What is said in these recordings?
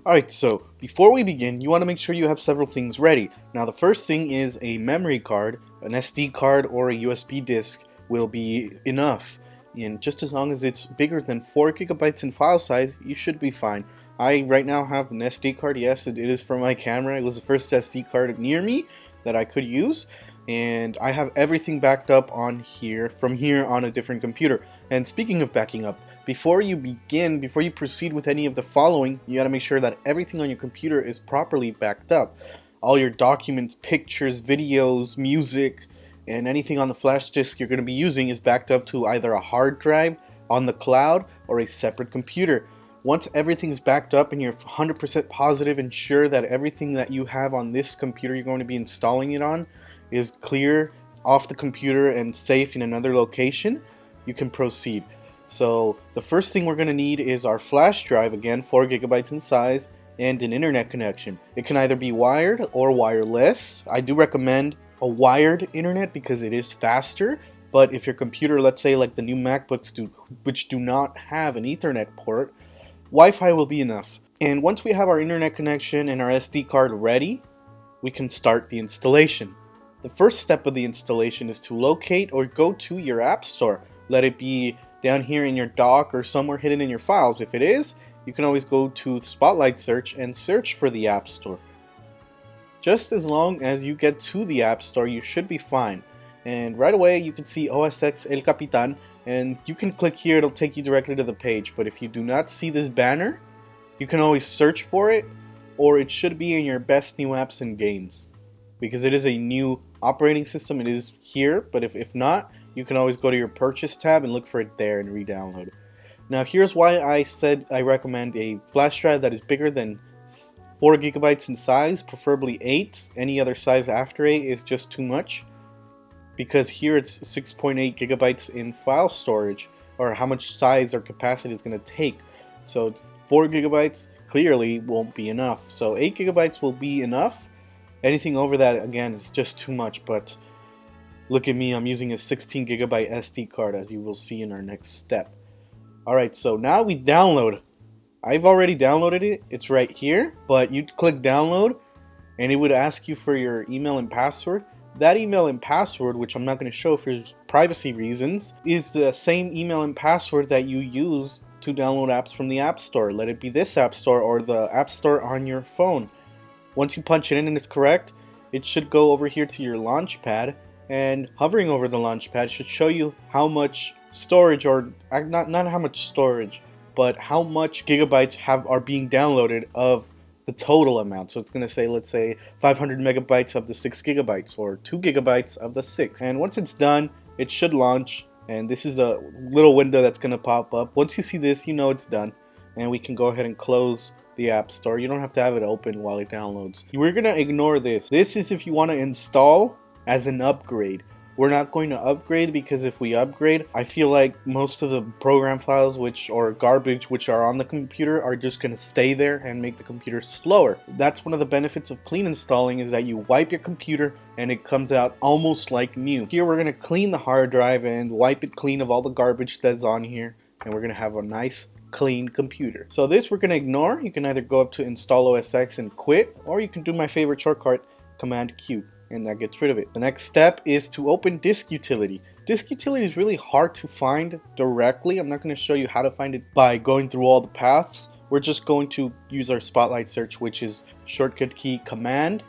Alright, so before we begin, you want to make sure you have several things ready. Now the first thing is a memory card. An SD card or a USB disk will be enough. And just as long as it's bigger than 4 gigabytes in file size, you should be fine. I right now have an SD card. Yes, it is for my camera. It was the first SD card near me that I could use. And I have everything backed up on here, from here on a different computer. And speaking of backing up, before you proceed with any of the following, you gotta make sure that everything on your computer is properly backed up. All your documents, pictures, videos, music, and anything on the flash disk you're gonna be using is backed up to either a hard drive, on the cloud, or a separate computer. Once everything's backed up and you're 100% positive and sure that everything that you have on this computer you're going to be installing it on is clear off the computer and safe in another location, you can proceed. So the first thing we're going to need is our flash drive, again 4 gigabytes in size, and an internet connection. It can either be wired or wireless. I do recommend a wired internet because it is faster, but if your computer, let's say like the new MacBooks do, which do not have an Ethernet port, Wi-Fi will be enough. And once we have our internet connection and our SD card ready, we can start the installation. The first step of the installation is to locate or go to your app store. Let it be down here in your dock or somewhere hidden in your files. If it is, you can always go to Spotlight Search and search for the App Store. Just as long as you get to the App Store, you should be fine. And right away you can see OS X El Capitan, and you can click here, it'll take you directly to the page. But if you do not see this banner, you can always search for it, or it should be in your best new apps and games. Because it is a new operating system, it is here, but if not, you can always go to your purchase tab and look for it there and re-download it. Now here's why I said I recommend a flash drive that is bigger than 4 gigabytes in size, preferably 8. Any other size after 8 is just too much. Because here it's 6.8 gigabytes in file storage, or how much size or capacity it's going to take. So it's 4 gigabytes clearly won't be enough. So 8 gigabytes will be enough. Anything over that, again, is just too much. But look at me, I'm using a 16 gigabyte SD card, as you will see in our next step. Alright, so now we download. I've already downloaded it, it's right here, but you click download and it would ask you for your email and password. That email and password, which I'm not going to show for privacy reasons, is the same email and password that you use to download apps from the App Store. Let it be this App Store or the App Store on your phone. Once you punch it in and it's correct, it should go over here to your launch pad, and hovering over the launch pad should show you how much storage, or not how much storage, but how much gigabytes are being downloaded of the total amount. So it's going to say, let's say 500 megabytes of the 6 gigabytes or 2 gigabytes of the 6. And once it's done, it should launch, and this is a little window that's going to pop up. Once you see this, you know it's done, and we can go ahead and close the App Store. You don't have to have it open while it downloads. We're going to ignore this. This is if you want to install as an upgrade. We're not going to upgrade, because if we upgrade, I feel like most of the program files or garbage which are on the computer are just going to stay there and make the computer slower. That's one of the benefits of clean installing, is that you wipe your computer and it comes out almost like new. Here we're going to clean the hard drive and wipe it clean of all the garbage that's on here, and we're going to have a nice clean computer. So this we're going to ignore. You can either go up to install OS X and quit, or you can do my favorite shortcut, Command Q, and that gets rid of it. The next step is to open disk utility. Disk utility is really hard to find directly. I'm not going to show you how to find it by going through all the paths. We're just going to use our Spotlight Search, which is shortcut key Command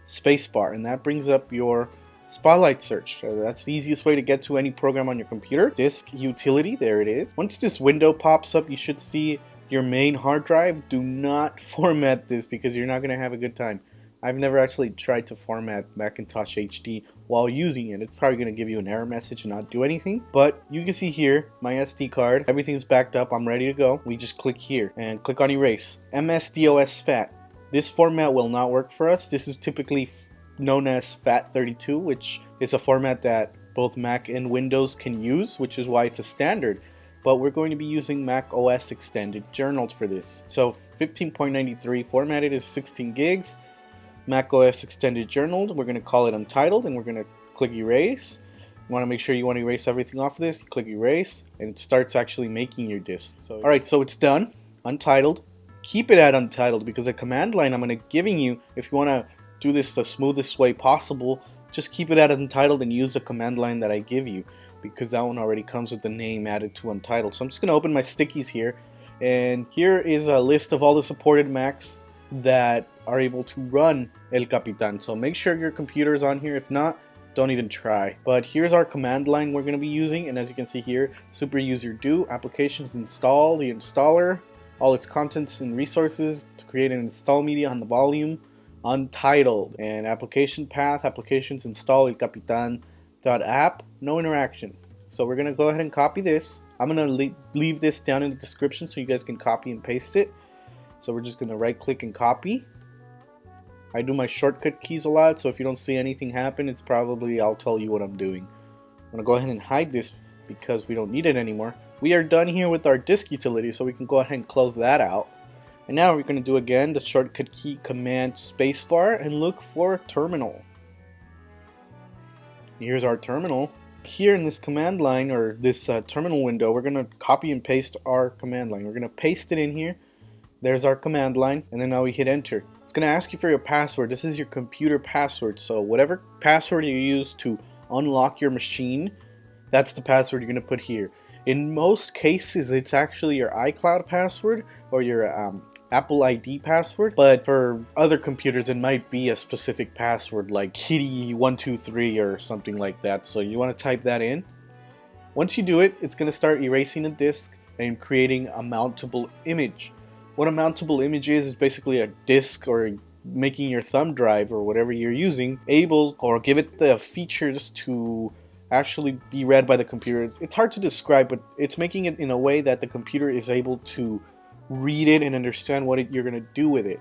spacebar, and that brings up your Spotlight Search. So that's the easiest way to get to any program on your computer. Disk utility, there it is. Once this window pops up, you should see your main hard drive. Do not format this, because you're not going to have a good time. I've never actually tried to format Macintosh HD while using it. It's probably going to give you an error message and not do anything. But you can see here, my SD card, everything's backed up, I'm ready to go. We just click here and click on erase. MS-DOS FAT. This format will not work for us. This is typically known as FAT32, which is a format that both Mac and Windows can use, which is why it's a standard. But we're going to be using Mac OS Extended Journals for this. So 15.93 formatted is 16 gigs. Mac OS Extended Journal, we're going to call it Untitled, and we're going to click erase. You want to make sure you want to erase everything off of this. You click erase, and it starts actually making your disk. So, alright, so it's done. Untitled. keep it at Untitled, because the command line I'm going to giving you, if you want to do this the smoothest way possible, just keep it at Untitled and use the command line that I give you, because that one already comes with the name added to Untitled. So I'm just going to open my stickies here, and here is a list of all the supported Macs that are able to run El Capitan. So make sure your computer is on here. If not, don't even try. But here's our command line we're going to be using, and as you can see here, super user do, applications install, the installer, all its contents and resources to create and install media on the volume, Untitled, and application path, applications install El Capitan.app, no interaction. So we're going to go ahead and copy this. I'm going to leave this down in the description so you guys can copy and paste it. So we're just going to right click and copy. I do my shortcut keys a lot, so if you don't see anything happen, it's probably I'll tell you what I'm doing. I'm going to go ahead and hide this because we don't need it anymore. We are done here with our disk utility, so we can go ahead and close that out. And now we're going to do again the shortcut key command spacebar and look for terminal. Here's our terminal. Here in this command line, or this terminal window, we're going to copy and paste our command line. We're going to paste it in here. There's our command line, and then now we hit enter. It's going to ask you for your password. This is your computer password, so whatever password you use to unlock your machine, that's the password you're going to put here. In most cases, it's actually your iCloud password or your Apple ID password, but for other computers it might be a specific password like kitty123 or something like that. So you want to type that in. Once you do it, it's going to start erasing the disk and creating a mountable image. What a mountable image is basically a disk, or making your thumb drive or whatever you're using able, or give it the features to actually be read by the computer. It's hard to describe, but it's making it in a way that the computer is able to read it and understand what you're going to do with it.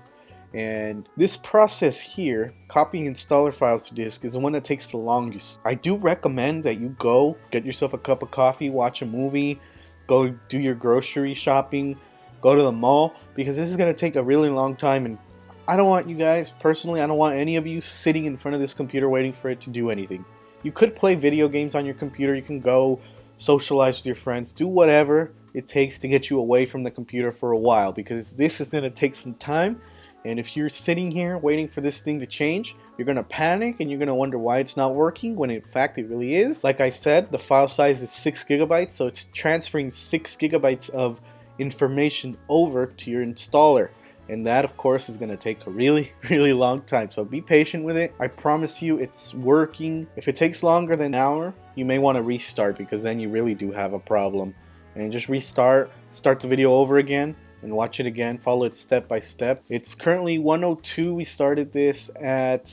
And this process here, copying installer files to disk, is the one that takes the longest. I do recommend that you go get yourself a cup of coffee, watch a movie, go do your grocery shopping, go to the mall, because this is going to take a really long time, and I don't want you guys, personally, I don't want any of you sitting in front of this computer waiting for it to do anything. You could play video games on your computer, you can go socialize with your friends, do whatever it takes to get you away from the computer for a while, because this is going to take some time. And if you're sitting here waiting for this thing to change, you're going to panic and you're going to wonder why it's not working, when in fact it really is. Like I said, the file size is 6 gigabytes, so it's transferring 6 gigabytes of information over to your installer, and that of course is going to take a really long time, so be patient with it. I promise you it's working. If it takes longer than an hour, you may want to restart, because then you really do have a problem. And just restart, start the video over again and watch it again, follow it step by step. It's currently 1:02. We started this at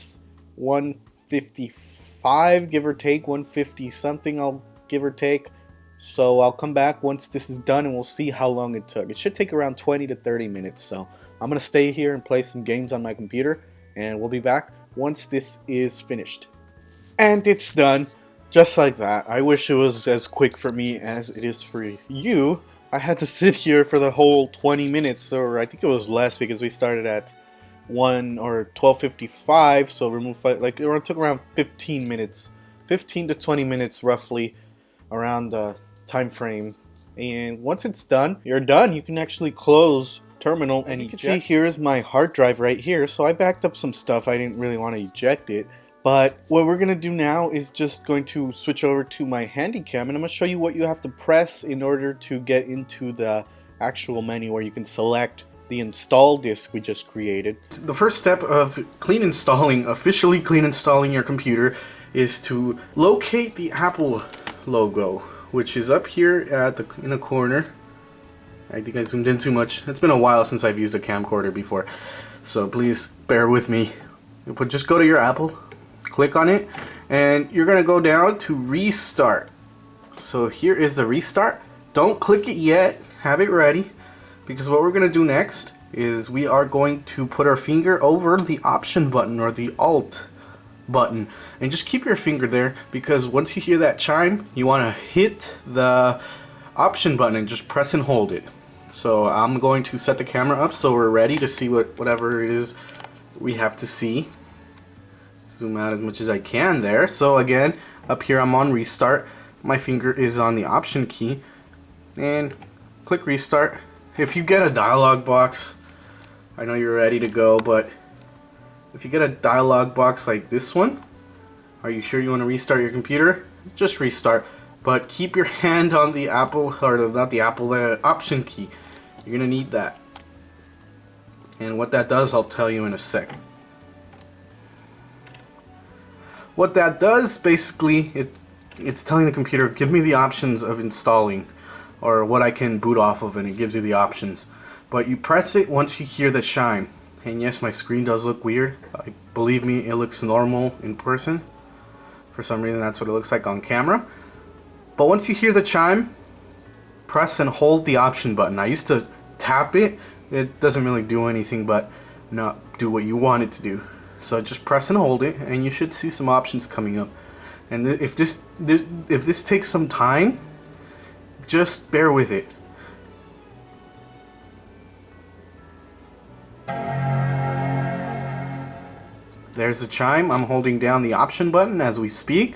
1:55, give or take, 1:50 something, I'll give or take. So I'll come back once this is done and we'll see how long it took. It should take around 20 to 30 minutes. So I'm going to stay here and play some games on my computer, and we'll be back once this is finished. And it's done. Just like that. I wish it was as quick for me as it is for you. I had to sit here for the whole 20 minutes, or I think it was less, because we started at 12:55, so remove, like, it took around 15 minutes. 15 to 20 minutes roughly around the time frame. And once it's done, you're done. You can actually close terminal and eject. You can see here is my hard drive right here. So I backed up some stuff. I didn't really want to eject it. But what we're going to do now is just going to switch over to my Handycam, and I'm going to show you what you have to press in order to get into the actual menu where you can select the install disk we just created. The first step of officially clean installing your computer, is to locate the Apple logo, which is up here in the corner. I think I zoomed in too much. It's been a while since I've used a camcorder before, so please bear with me. But just go to your Apple, click on it, and you're gonna go down to restart. So here is the restart. Don't click it yet, have it ready, because what we're gonna do next is we are going to put our finger over the option button, or the alt button, and just keep your finger there, because once you hear that chime, you want to hit the option button and just press and hold it. So I'm going to set the camera up so we're ready to see whatever it is we have to see. Zoom out as much as I can there. So again, up here I'm on restart. My finger is on the option key and click restart. If you get a dialog box, I know you're ready to go, but if you get a dialog box like this one, are you sure you want to restart your computer? Just restart, but keep your hand on the Apple, or not the Apple, the Option key. You're gonna need that. And what that does, I'll tell you in a second. What that does, basically, it's telling the computer, give me the options of installing, or what I can boot off of, and it gives you the options. But you press it once you hear the chime. And yes, my screen does look weird. Believe me, it looks normal in person. For some reason, that's what it looks like on camera. But once you hear the chime, press and hold the option button. I used to tap it. It doesn't really do anything but not do what you want it to do. So just press and hold it, and you should see some options coming up. And if this takes some time, just bear with it. There's the chime. I'm holding down the option button as we speak,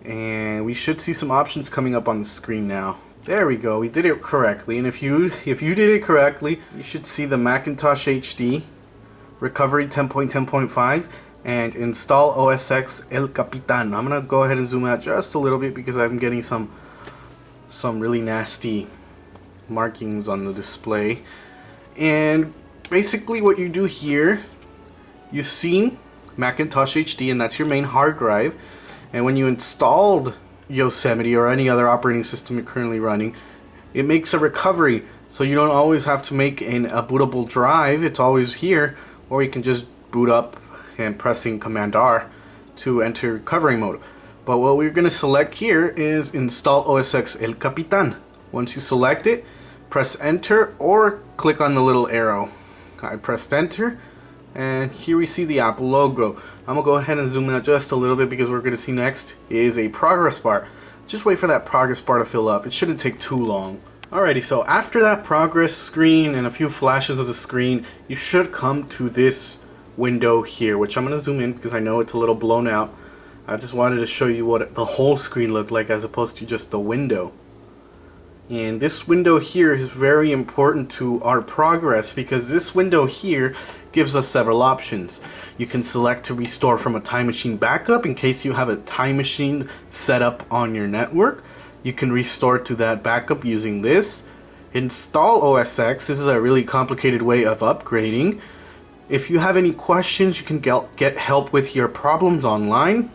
and we should see some options coming up on the screen now. There we go. We did it correctly. And if you did it correctly, you should see the Macintosh HD, Recovery 10.10.5, and install OS X El Capitan. I'm gonna go ahead and zoom out just a little bit because I'm getting some really nasty markings on the display. And basically what you do here, you see Macintosh HD, and that's your main hard drive. And when you installed Yosemite or any other operating system you're currently running, it makes a recovery, so you don't always have to make a bootable drive. It's always here, or you can just boot up and pressing Command R to enter recovery mode. But what we're going to select here is install OS X El Capitan. Once you select it, press enter or click on the little arrow. I pressed enter, and here we see the Apple logo. I'm going to go ahead and zoom out just a little bit because what we're going to see next is a progress bar. Just wait for that progress bar to fill up. It shouldn't take too long. Alrighty, so after that progress screen and a few flashes of the screen, you should come to this window here, which I'm going to zoom in because I know it's a little blown out. I just wanted to show you what the whole screen looked like as opposed to just the window. And this window here is very important to our progress because this window here gives us several options. You can select to restore from a time machine backup in case you have a time machine set up on your network. You can restore to that backup using this. Install OS X. This is a really complicated way of upgrading. If you have any questions, you can get help with your problems online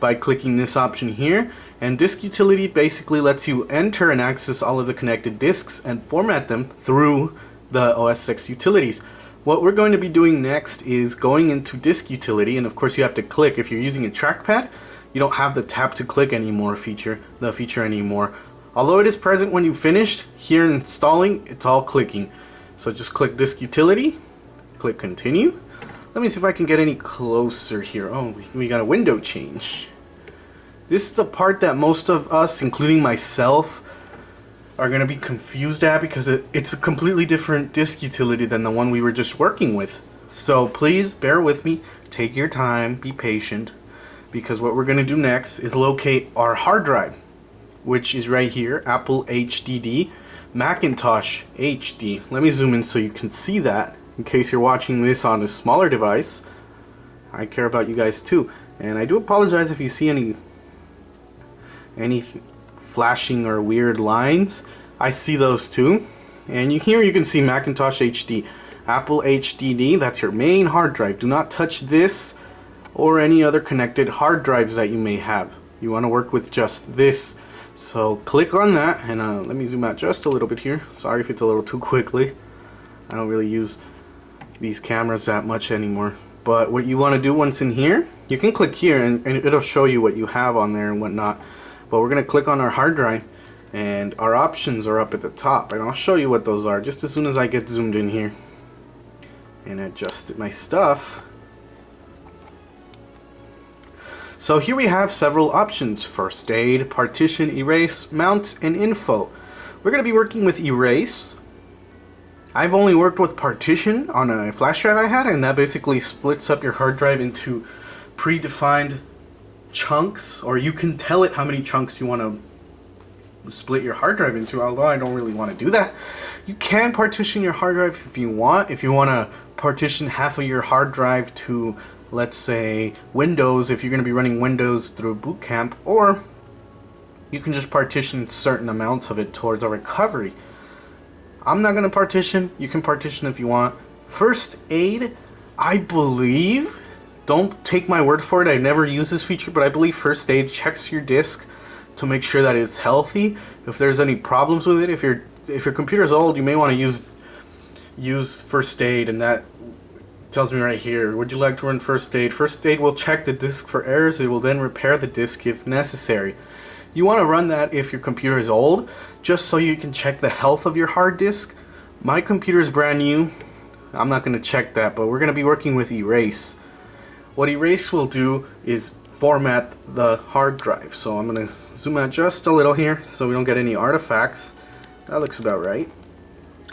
by clicking this option here. And disk utility basically lets you enter and access all of the connected disks and format them through the OS X utilities. What we're going to be doing next is going into disk utility, and of course you have to click. If you're using a trackpad, you don't have the tap to click anymore feature anymore. Although it is present when you finished, here in installing, it's all clicking. So just click disk utility, click continue. Let me see if I can get any closer here. Oh, we got a window change. This is the part that most of us, including myself, are going to be confused at because it's a completely different disk utility than the one we were just working with. So please bear with me, take your time, be patient, because what we're going to do next is locate our hard drive, which is right here, Apple HDD, Macintosh HD. Let me zoom in so you can see that in case you're watching this on a smaller device. I care about you guys too, and I do apologize if you see any flashing or weird lines. I see those too. And here you can see Macintosh HD, Apple HDD. That's your main hard drive. Do not touch this or any other connected hard drives that you may have. You want to work with just this. So click on that, and let me zoom out just a little bit here. Sorry if it's a little too quickly. I don't really use these cameras that much anymore. But what you want to do once in here, you can click here and it'll show you what you have on there and whatnot. But we're going to click on our hard drive, and our options are up at the top, and I'll show you what those are just as soon as I get zoomed in here and adjust my stuff. So here we have several options: first aid, partition, erase, mount, and info. We're going to be working with erase. I've only worked with partition on a flash drive I had, and that basically splits up your hard drive into predefined chunks, or you can tell it how many chunks you want to split your hard drive into, although I don't really want to do that. You can partition your hard drive if you want. If you want to partition half of your hard drive to, let's say, Windows, if you're going to be running Windows through boot camp, or you can just partition certain amounts of it towards a recovery. I'm not going to partition. You can partition if you want. First aid, I believe, don't take my word for it, I never use this feature, but I believe first aid checks your disk to make sure that it's healthy. If there's any problems with it, if your computer's old, you may want to use first aid, and that tells me right here, would you like to run first aid? First aid will check the disk for errors. It will then repair the disk if necessary. You want to run that if your computer is old, just so you can check the health of your hard disk. My computer is brand new. I'm not going to check that, but we're going to be working with erase. What erase will do is format the hard drive. So I'm going to zoom out just a little here so we don't get any artifacts. That looks about right.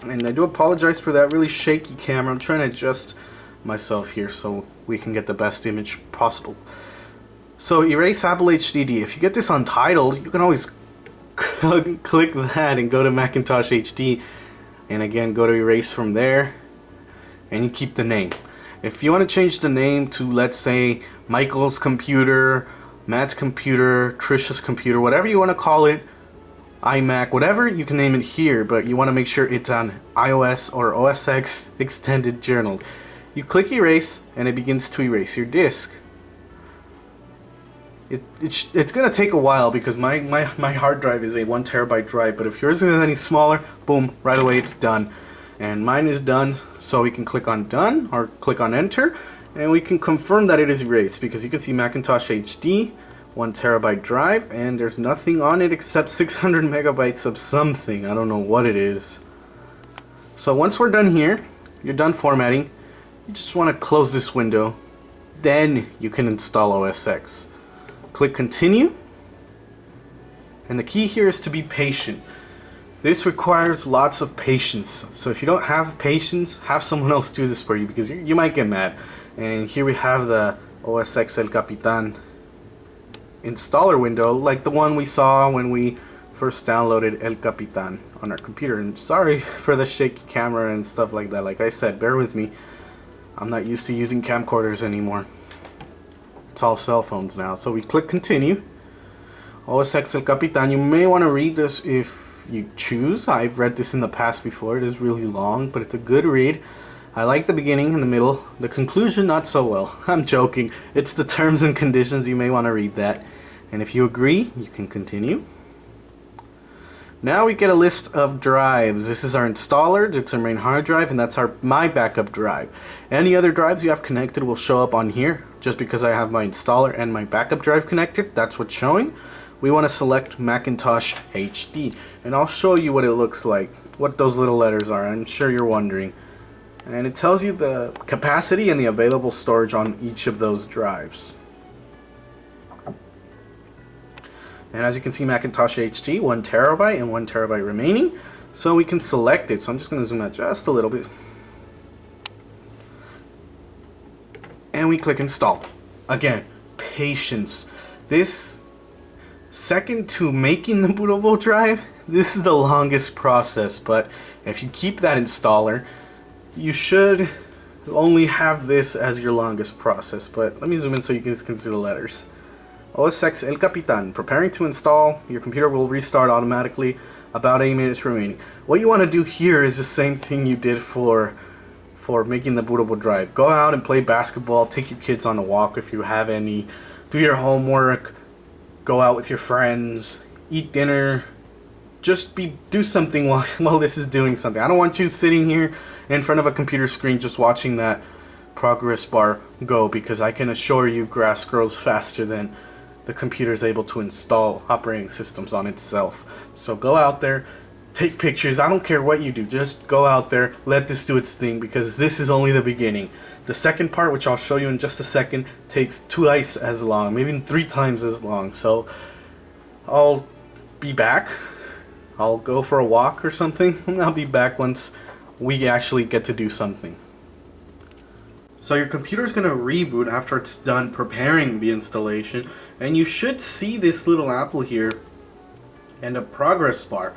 And I do apologize for that really shaky camera. I'm trying to adjust myself here so we can get the best image possible. So erase Apple HDD. If you get this Untitled, you can always click that and go to Macintosh HD, and again go to erase from there, and you keep the name. If you want to change the name to, let's say, Michael's computer, Matt's computer, Trisha's computer, whatever you want to call it, iMac, whatever, you can name it here, but you want to make sure it's on iOS or OS X extended journal. You click erase and it begins to erase your disk. It's gonna take a while because my hard drive is a 1 terabyte drive, but if yours is any smaller, boom, right away it's done. And mine is done, so we can click on done or click on enter, and we can confirm that it is erased, because you can see Macintosh HD 1 terabyte drive, and there's nothing on it except 600 megabytes of something. I don't know what it is. So once we're done here, you're done formatting, you just want to close this window, then you can install OS X. Click continue, and the key here is to be patient. This requires lots of patience, so if you don't have patience, have someone else do this for you, because you might get mad. And here we have the OS X El Capitan installer window, like the one we saw when we first downloaded El Capitan on our computer. And sorry for the shaky camera and stuff like that. Like I said, bear with me. I'm not used to using camcorders anymore. It's all cell phones now. So we click continue. OS X El Capitan. You may want to read this if you choose. I've read this in the past before. It is really long, but it's a good read. I like the beginning and the middle. The conclusion, not so well. I'm joking. It's the terms and conditions. You may want to read that. And if you agree, you can continue. Now we get a list of drives. This is our installer. It's our main hard drive, and that's my backup drive. Any other drives you have connected will show up on here. Just because I have my installer and my backup drive connected, that's what's showing. We want to select Macintosh HD, and I'll show you what it looks like, what those little letters are. I'm sure you're wondering. And it tells you the capacity and the available storage on each of those drives. And as you can see, Macintosh HD, 1 terabyte and 1 terabyte remaining. So we can select it. So I'm just going to zoom out just a little bit. And we click install. Again, patience. This, second to making the bootable drive, this is the longest process. But if you keep that installer, you should only have this as your longest process. But let me zoom in so you can see the letters. OS X El Capitan, preparing to install. Your computer will restart automatically. About 8 minutes remaining. What you want to do here is the same thing you did for making the bootable drive. Go out and play basketball. Take your kids on a walk if you have any. Do your homework. Go out with your friends. Eat dinner. Just do something while this is doing something. I don't want you sitting here in front of a computer screen just watching that progress bar go, because I can assure you grass grows faster than the computer is able to install operating systems on itself. So go out there, take pictures. I don't care what you do, just go out there, let this do its thing, because this is only the beginning. The second part, which I'll show you in just a second, takes twice as long, maybe 3 times as long. So I'll be back. I'll go for a walk or something, and I'll be back once we actually get to do something. So your computer is going to reboot after it's done preparing the installation, and you should see this little apple here and a progress bar.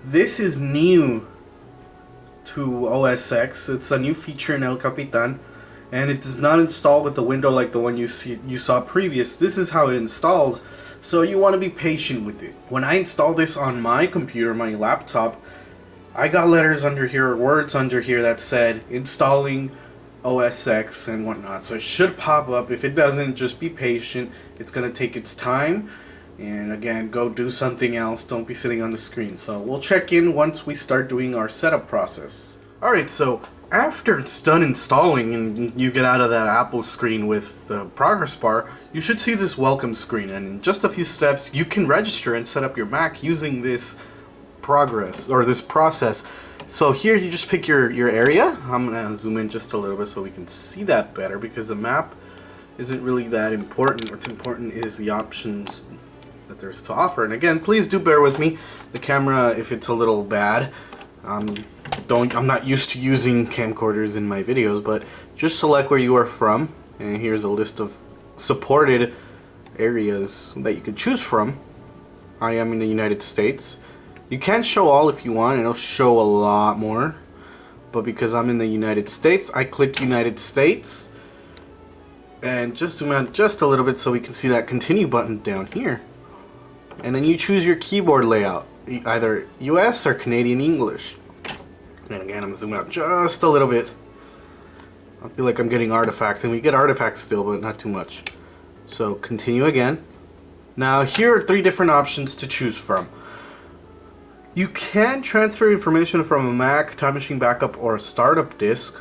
This is new to OS X. It's a new feature in El Capitan, and it does not install with the window like the one you saw previous. This is how it installs, so you want to be patient with it. When I installed this on my computer, my laptop, I got letters under here, words under here that said installing OS X and whatnot, so it should pop up. If it doesn't, just be patient. It's gonna take its time, and again, go do something else. Don't be sitting on the screen. So we'll check in once we start doing our setup process. Alright, so after it's done installing and you get out of that Apple screen with the progress bar, you should see this welcome screen, and in just a few steps you can register and set up your Mac using this this process. So here you just pick your area. I'm gonna zoom in just a little bit so we can see that better, because the map isn't really that important. What's important is the options that there's to offer. And again, please do bear with me. The camera, if it's a little bad, I'm not used to using camcorders in my videos, but just select where you are from, and here's a list of supported areas that you can choose from. I am in the United States. You can show all if you want, it'll show a lot more, but because I'm in the United States, I click United States, and just zoom out just a little bit so we can see that continue button down here, and then you choose your keyboard layout, either US or Canadian English. And again, I'm gonna zoom out just a little bit. I feel like I'm getting artifacts, and we get artifacts still, but not too much. So continue again. Now here are 3 different options to choose from. You can transfer information from a Mac, Time Machine Backup, or a startup disk.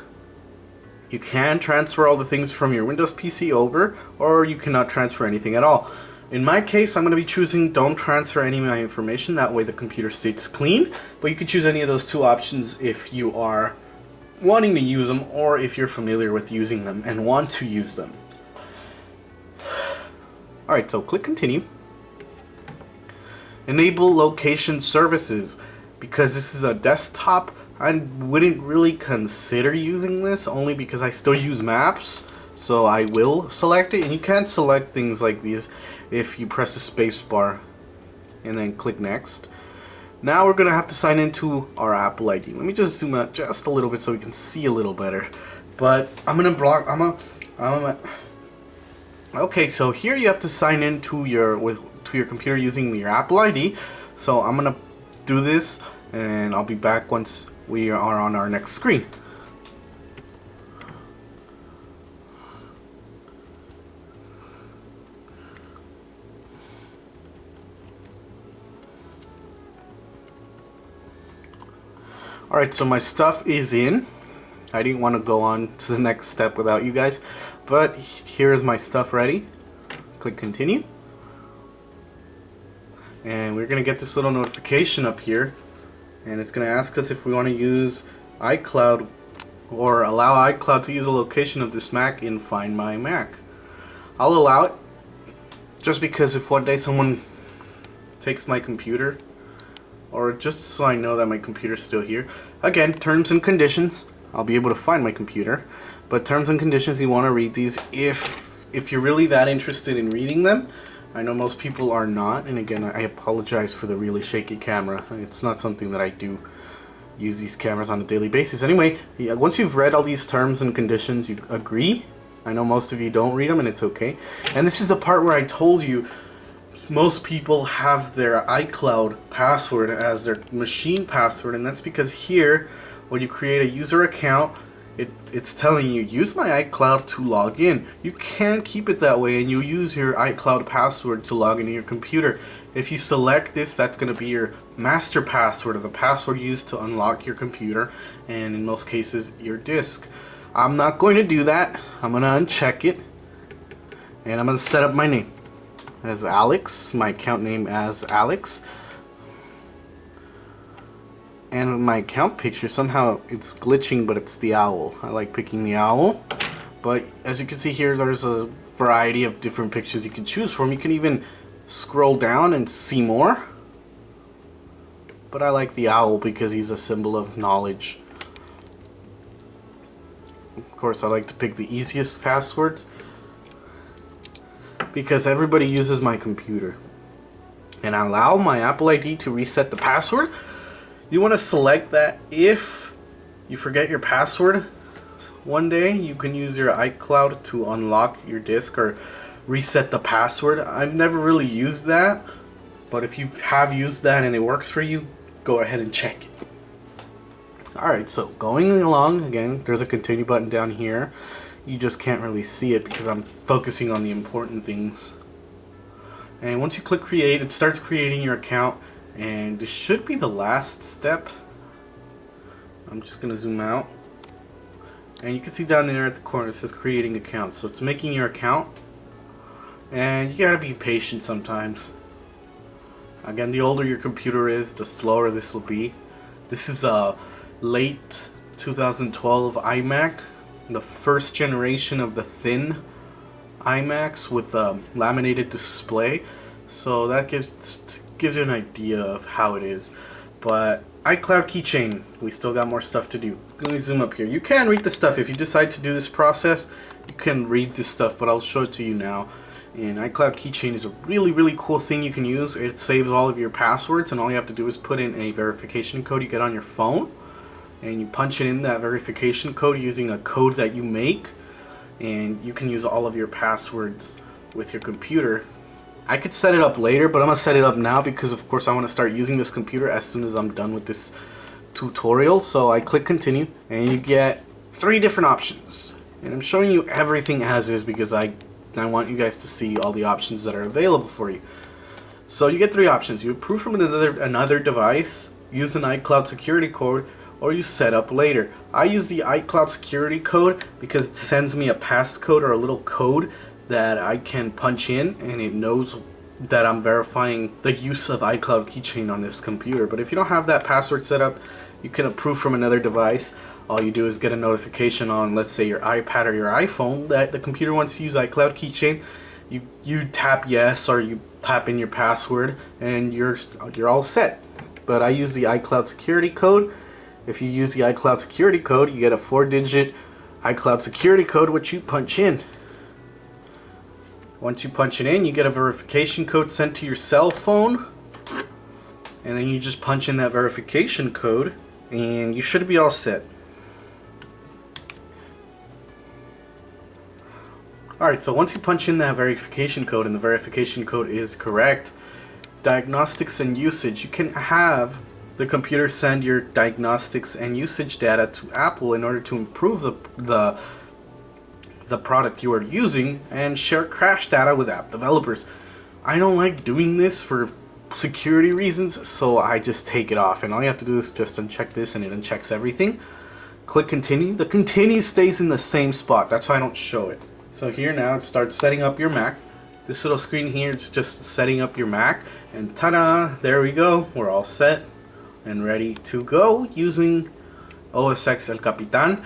You can transfer all the things from your Windows PC over, or you cannot transfer anything at all. In my case, I'm going to be choosing don't transfer any of my information, that way the computer stays clean, but you can choose any of those 2 options if you are wanting to use them, or if you're familiar with using them and want to use them. Alright, so click continue. Enable location services. Because this is a desktop, I wouldn't really consider using this, only because I still use maps, so I will select it. And you can select things like these if you press the space bar and then click next. Now we're gonna have to sign into our Apple ID. Let me just zoom out just a little bit so we can see a little better. But okay, so here you have to sign into your computer using your Apple ID. So I'm gonna do this, and I'll be back once we are on our next screen. Alright, so my stuff is in. I didn't want to go on to the next step without you guys, but here is my stuff ready. Click continue. And we're going to get this little notification up here, and it's going to ask us if we want to use iCloud or allow iCloud to use a location of this Mac in Find My Mac. I'll allow it, just because if one day someone takes my computer, or just so I know that my computer's still here. Again, terms and conditions, I'll be able to find my computer, but terms and conditions, you want to read these if you're really that interested in reading them. I know most people are not, and again, I apologize for the really shaky camera. It's not something that I do use these cameras on a daily basis. Anyway, yeah, once you've read all these terms and conditions, you agree. I know most of you don't read them, and it's okay. And this is the part where I told you most people have their iCloud password as their machine password, and that's because here, when you create a user account, it's telling you, use my iCloud to log in. You can keep it that way, and you use your iCloud password to log into your computer. If you select this, that's going to be your master password, or the password used to unlock your computer, and in most cases, your disk. I'm not going to do that. I'm going to uncheck it, and I'm going to set up my name as Alex, my account name as Alex. And my account picture, somehow it's glitching, but it's the owl. I like picking the owl. But as you can see here, there's a variety of different pictures you can choose from. You can even scroll down and see more. But I like the owl because he's a symbol of knowledge. Of course, I like to pick the easiest passwords, because everybody uses my computer. and allow my Apple ID to reset the password, you want to select that. If you forget your password one day, you can use your iCloud to unlock your disk or reset the password. I've never really used that, but if you have used that and it works for you, go ahead and check it. Alright, so going along, again, there's a continue button down here. You just can't really see it because I'm focusing on the important things. And once you click create, it starts creating your account, and this should be the last step. I'm just going to zoom out. And you can see down there at the corner it says creating account. So it's making your account. And you gotta be patient sometimes. Again, the older your computer is, the slower this will be. This is a late 2012 iMac, the first generation of the thin iMacs with a laminated display. So that gives you an idea of how it is. But iCloud keychain, we still got more stuff to do. Let me zoom up here. You can read the stuff if you decide to do this process. You can read this stuff, but I'll show it to you now. And iCloud keychain is a really cool thing you can use. It saves all of your passwords, and all you have to do is put in a verification code you get on your phone, and you punch it in that verification code using a code that you make, and you can use all of your passwords with your computer. I could set it up later, but I'm gonna set it up now because of course I want to start using this computer as soon as I'm done with this tutorial. So I click continue, and you get 3 different options, and I'm showing you everything as is because I want you guys to see all the options that are available for you. So you get 3 options. You approve from another device, use an iCloud security code, or you set up later. I use the iCloud security code because it sends me a passcode or a little code that I can punch in, and it knows that I'm verifying the use of iCloud keychain on this computer. But if you don't have that password set up, you can approve from another device. All you do is get a notification on, let's say, your iPad or your iPhone that the computer wants to use iCloud keychain. You tap yes, or you tap in your password, and you're all set. But I use the iCloud security code. If you use the iCloud security code, you get a 4-digit iCloud security code which you punch in. Once you punch it in, you get a verification code sent to your cell phone, and then you just punch in that verification code, and you should be all set. Alright, so once you punch in that verification code and the verification code is correct, diagnostics and usage, you can have the computer send your diagnostics and usage data to Apple in order to improve the product you are using and share crash data with app developers. I don't like doing this for security reasons, so I just take it off, and all you have to do is just uncheck this, and it unchecks everything. Click continue. The continue stays in the same spot, that's why I don't show it. So here now it starts setting up your Mac. This little screen here, it's just setting up your Mac, and ta-da, there we go. We're all set and ready to go using OS X El Capitan.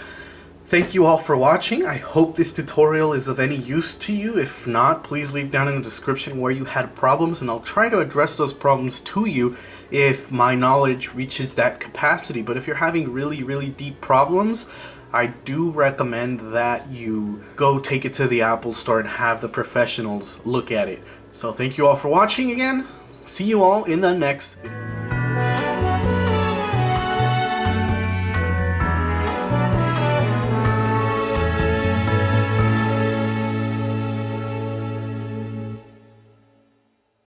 Thank you all for watching. I hope this tutorial is of any use to you. If not, please leave down in the description where you had problems, and I'll try to address those problems to you if my knowledge reaches that capacity. But if you're having really deep problems, I do recommend that you go take it to the Apple Store and have the professionals look at it. So thank you all for watching again. See you all in the next video.